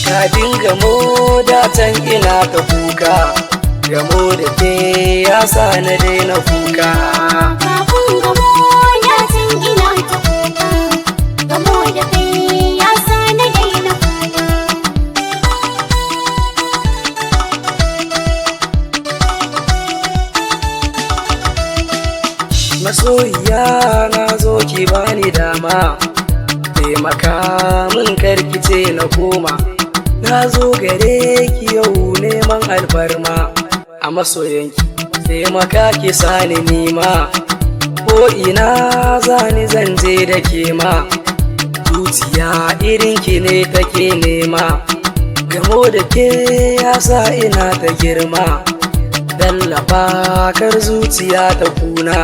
Na dinga modatan ina ta kuka, gamo da ke ya sa na daina kuka. Kafin gamo da tun ina ta kuka, gamo da kai ya sa na daina kuka. Masoyiya na zo ki bani dama, taimaka min karkice na koma. Na zo gare ki yau neman alfarma, a masoyanki taimaka ki sani nima. Ko ina zani zan je da ke ma, zuciya irin ki ne take nema. Gamo da ke ya sa ina ta girma, tallafa kar zuciya ta kuna.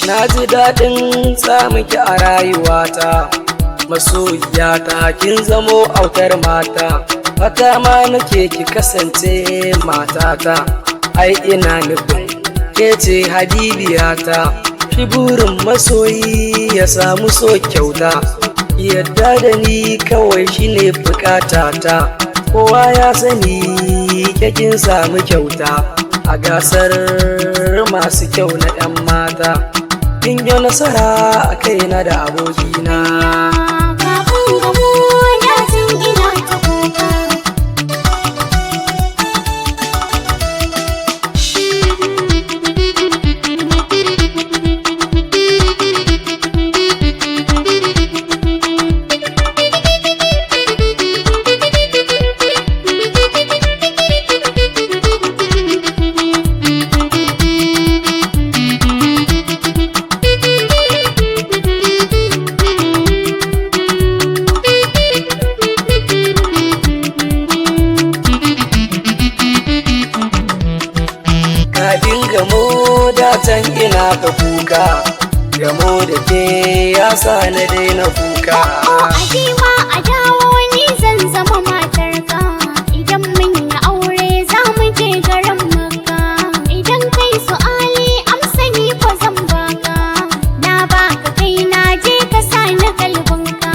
Na ji daɗin samunki a rayuwata, masoyiyata kin zamo autar mata. Fata ma nake ki kasance matata, ai ina nufin ke ce habibiyata. Shi burin masoyi ya samu so kyauta, yadda da ni kawai shine bukatata. Kowa ya sani ke kin samu kyauta a gasar masu kyau na 'yan mata. Kin yi nasara a kaina da abokina. Kafin gamo da tun ina ta kuka. Gamo da can ina ka kuka, gamo da ke ya sa na daina kuka. Ajiwa a dawo ni zan zama matarka, idan mun yi aure za mu je garin Makka. Idan kai su ali amsa ni ko zan baka, na baka kai na je ka sa ni kalbinka.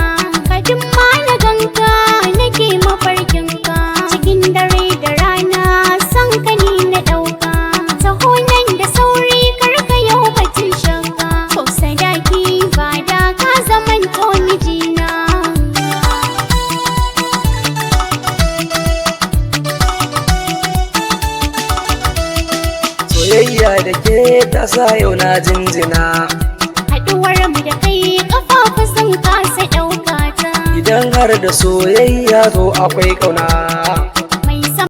Kadin ma na ganka nake mafarkinka, cikin dare da rana san ka ni na ɗauka. Taho nan da sauri karka yau batun shakka, ko sadaki ba da ka zaman to mijina. Soyayya da ke ta sa yau na jinjina, Haɗuwar mu da kai ƙafafu sun kasa ɗauka ta. idan har da soyayya to akwai ƙauna.